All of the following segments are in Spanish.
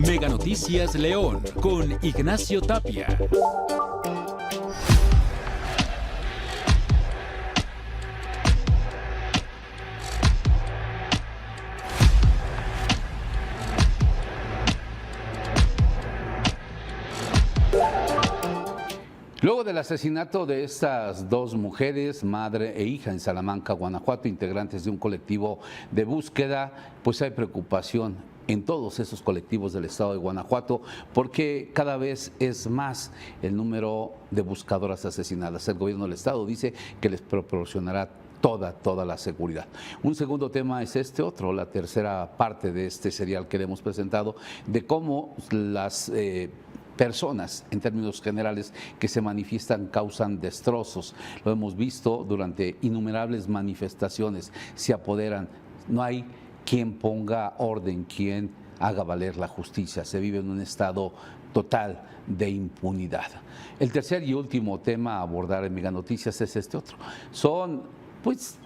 Mega Noticias León con Ignacio Tapia. Luego del asesinato de estas dos mujeres, madre e hija en Salamanca, Guanajuato, integrantes de un colectivo de búsqueda, pues hay preocupación en todos esos colectivos del estado de Guanajuato porque cada vez es más el número de buscadoras asesinadas. El gobierno del estado dice que les proporcionará toda la seguridad. Un segundo tema es este otro, la tercera parte de este serial que le hemos presentado, de cómo las personas, en términos generales, que se manifiestan causan destrozos. Lo hemos visto durante innumerables manifestaciones, se apoderan. No hay quien ponga orden, quien haga valer la justicia. Se vive en un estado total de impunidad. El tercer y último tema a abordar en Mega Noticias es este otro. Son, pues,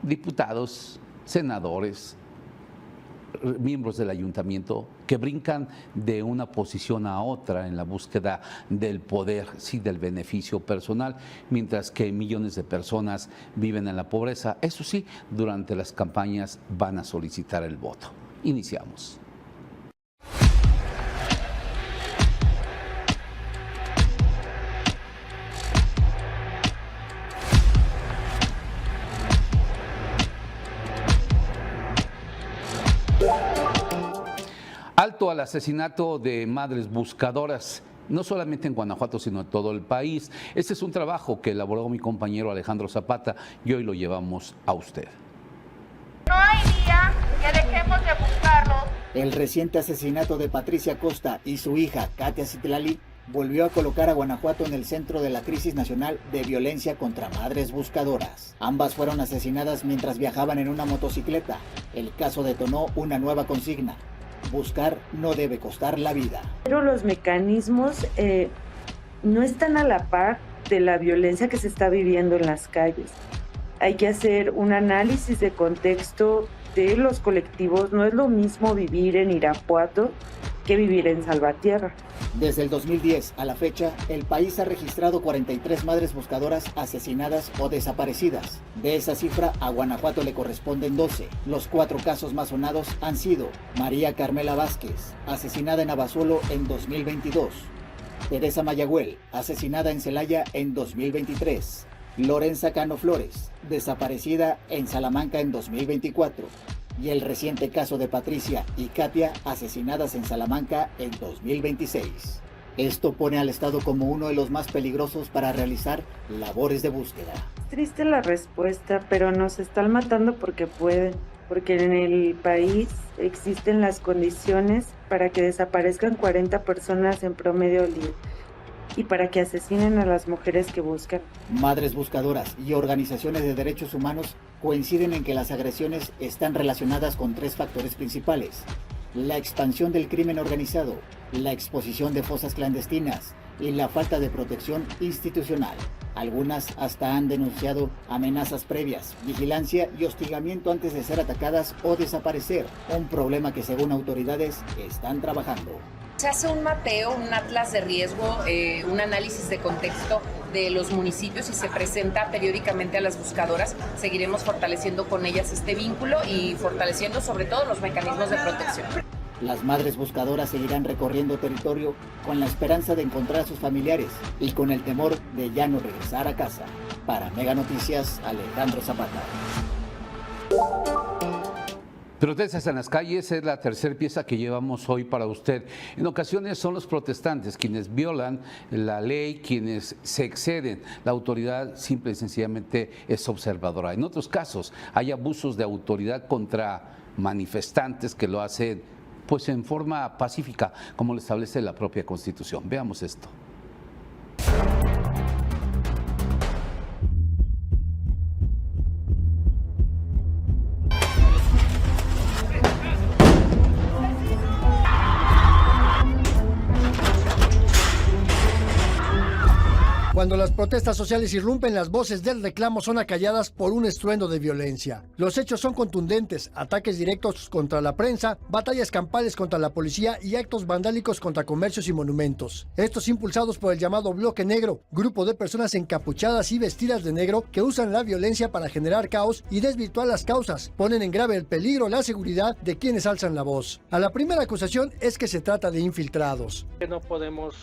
diputados, senadores, miembros del ayuntamiento que brincan de una posición a otra en la búsqueda del poder, sí, del beneficio personal, mientras que millones de personas viven en la pobreza. Eso sí, durante las campañas van a solicitar el voto. Iniciamos. Alto al asesinato de madres buscadoras, no solamente en Guanajuato, sino en todo el país. Este es un trabajo que elaboró mi compañero Alejandro Zapata y hoy lo llevamos a usted. No hay día que dejemos de buscarlos. El reciente asesinato de Patricia Costa y su hija, Katia Citlali, volvió a colocar a Guanajuato en el centro de la crisis nacional de violencia contra madres buscadoras. Ambas fueron asesinadas mientras viajaban en una motocicleta. El caso detonó una nueva consigna: buscar no debe costar la vida. Pero los mecanismos no están a la par de la violencia que se está viviendo en las calles. Hay que hacer un análisis de contexto de los colectivos. No es lo mismo vivir en Irapuato que vivir en Salvatierra. Desde el 2010 a la fecha, el país ha registrado 43 madres buscadoras asesinadas o desaparecidas. De esa cifra, a Guanajuato le corresponden 12. Los 4 casos más sonados han sido María Carmela Vázquez, asesinada en Abasolo en 2022. Teresa Mayagüel, asesinada en Celaya en 2023. Lorenza Cano Flores, desaparecida en Salamanca en 2024. Y el reciente caso de Patricia y Katia, asesinadas en Salamanca en 2026. Esto pone al Estado como uno de los más peligrosos para realizar labores de búsqueda. Triste la respuesta, pero nos están matando porque pueden, porque en el país existen las condiciones para que desaparezcan 40 personas en promedio al día y para que asesinen a las mujeres que buscan. Madres buscadoras y organizaciones de derechos humanos coinciden en que las agresiones están relacionadas con 3 factores principales: la expansión del crimen organizado, la exposición de fosas clandestinas y la falta de protección institucional. Algunas hasta han denunciado amenazas previas, vigilancia y hostigamiento antes de ser atacadas o desaparecer, un problema que según autoridades están trabajando. Se hace un mapeo, un atlas de riesgo, un análisis de contexto de los municipios y se presenta periódicamente a las buscadoras. Seguiremos fortaleciendo con ellas este vínculo y fortaleciendo sobre todo los mecanismos de protección. Las madres buscadoras seguirán recorriendo territorio con la esperanza de encontrar a sus familiares y con el temor de ya no regresar a casa. Para Mega Noticias, Alejandro Zapata. Protestas en las calles es la tercera pieza que llevamos hoy para usted. En ocasiones son los protestantes quienes violan la ley, quienes se exceden. La autoridad simple y sencillamente es observadora. En otros casos hay abusos de autoridad contra manifestantes que lo hacen pues en forma pacífica, como lo establece la propia Constitución. Veamos esto. Cuando las protestas sociales irrumpen, las voces del reclamo son acalladas por un estruendo de violencia. Los hechos son contundentes: ataques directos contra la prensa, batallas campales contra la policía y actos vandálicos contra comercios y monumentos. Estos impulsados por el llamado Bloque Negro, grupo de personas encapuchadas y vestidas de negro que usan la violencia para generar caos y desvirtuar las causas, ponen en grave peligro la seguridad de quienes alzan la voz. A la primera acusación es que se trata de infiltrados. No podemos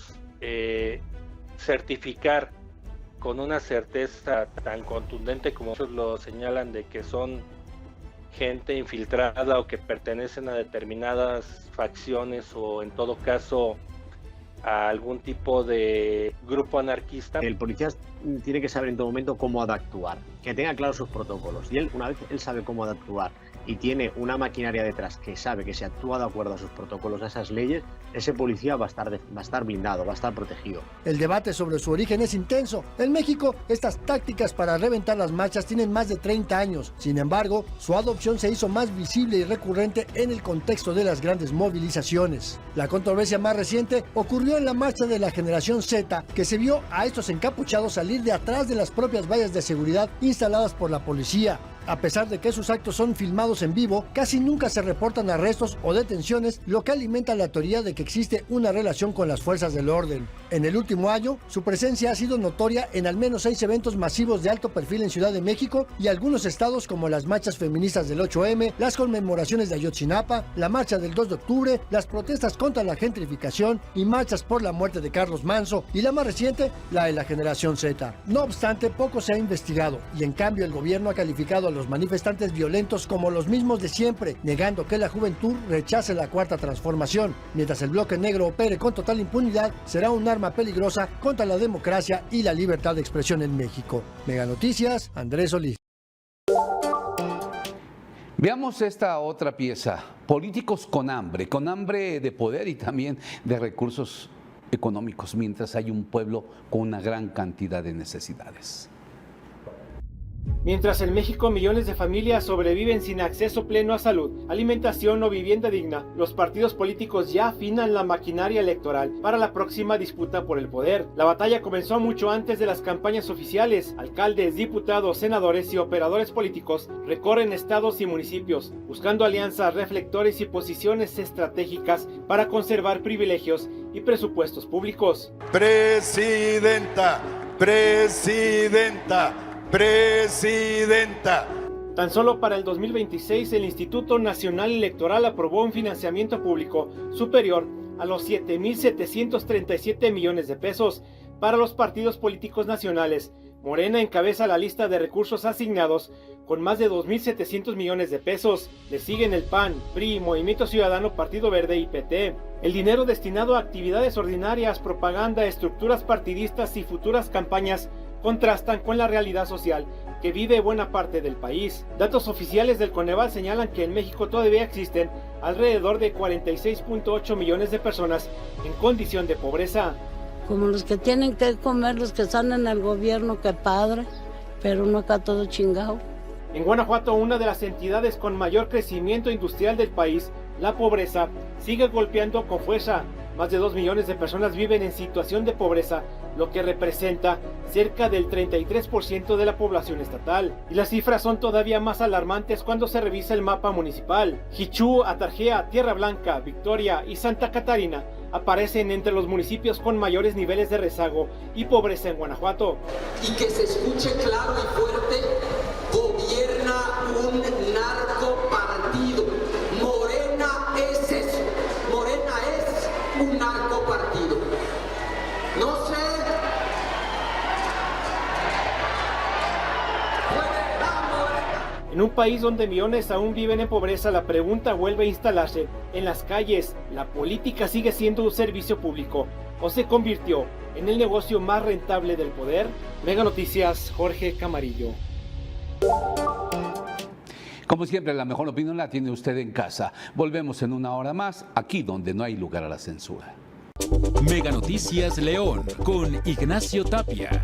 certificar con una certeza tan contundente como muchos lo señalan, de que son gente infiltrada o que pertenecen a determinadas facciones o en todo caso a algún tipo de grupo anarquista. El policía tiene que saber en todo momento cómo ha de actuar, que tenga claros sus protocolos, y una vez él sabe cómo ha de actuar y tiene una maquinaria detrás que sabe que se actúa de acuerdo a sus protocolos, a esas leyes, ese policía va a estar blindado, va a estar protegido. El debate sobre su origen es intenso. En México, estas tácticas para reventar las marchas tienen más de 30 años. Sin embargo, su adopción se hizo más visible y recurrente en el contexto de las grandes movilizaciones. La controversia más reciente ocurrió en la marcha de la generación Z, que se vio a estos encapuchados salir de atrás de las propias vallas de seguridad instaladas por la policía. A pesar de que sus actos son filmados en vivo, casi nunca se reportan arrestos o detenciones, lo que alimenta la teoría de que existe una relación con las fuerzas del orden. En el último año, su presencia ha sido notoria en al menos 6 eventos masivos de alto perfil en Ciudad de México y algunos estados, como las marchas feministas del 8M, las conmemoraciones de Ayotzinapa, la marcha del 2 de octubre, las protestas contra la gentrificación y marchas por la muerte de Carlos Manzo, y la más reciente, la de la generación Z. No obstante, poco se ha investigado, y en cambio el gobierno ha calificado a los manifestantes violentos como los mismos de siempre, negando que la juventud rechace la cuarta transformación. Mientras el Bloque Negro opere con total impunidad, será un arma peligrosa contra la democracia y la libertad de expresión en México. Mega Noticias, Andrés Solís. Veamos esta otra pieza. Políticos con hambre de poder y también de recursos económicos, mientras hay un pueblo con una gran cantidad de necesidades. Mientras en México millones de familias sobreviven sin acceso pleno a salud, alimentación o vivienda digna, los partidos políticos ya afinan la maquinaria electoral para la próxima disputa por el poder. La batalla comenzó mucho antes de las campañas oficiales. Alcaldes, diputados, senadores y operadores políticos recorren estados y municipios, buscando alianzas, reflectores y posiciones estratégicas para conservar privilegios y presupuestos públicos. Presidenta. Tan solo para el 2026, el Instituto Nacional Electoral aprobó un financiamiento público superior a los 7.737 millones de pesos para los partidos políticos nacionales. Morena encabeza la lista de recursos asignados con más de 2.700 millones de pesos. Le siguen el PAN, PRI, Movimiento Ciudadano, Partido Verde y PT. El dinero destinado a actividades ordinarias, propaganda, estructuras partidistas y futuras campañas contrastan con la realidad social que vive buena parte del país. Datos oficiales del Coneval señalan que en México todavía existen alrededor de 46.8 millones de personas en condición de pobreza. Como los que tienen que comer, los que están en el gobierno, qué padre, pero no acá todo chingado. En Guanajuato, una de las entidades con mayor crecimiento industrial del país, la pobreza sigue golpeando con fuerza. Más de 2 millones de personas viven en situación de pobreza, lo que representa cerca del 33% de la población estatal. Y las cifras son todavía más alarmantes cuando se revisa el mapa municipal. Jichú, Atarjea, Tierra Blanca, Victoria y Santa Catarina aparecen entre los municipios con mayores niveles de rezago y pobreza en Guanajuato. Y que se escuche claro y fuerte, gobierna un narcopartido. Morena es eso, Morena es un narcopartido. No sé. En un país donde millones aún viven en pobreza, la pregunta vuelve a instalarse en las calles. ¿La política sigue siendo un servicio público o se convirtió en el negocio más rentable del poder? Mega Noticias, Jorge Camarillo. Como siempre, la mejor opinión la tiene usted en casa. Volvemos en una hora más, aquí donde no hay lugar a la censura. Mega Noticias León con Ignacio Tapia.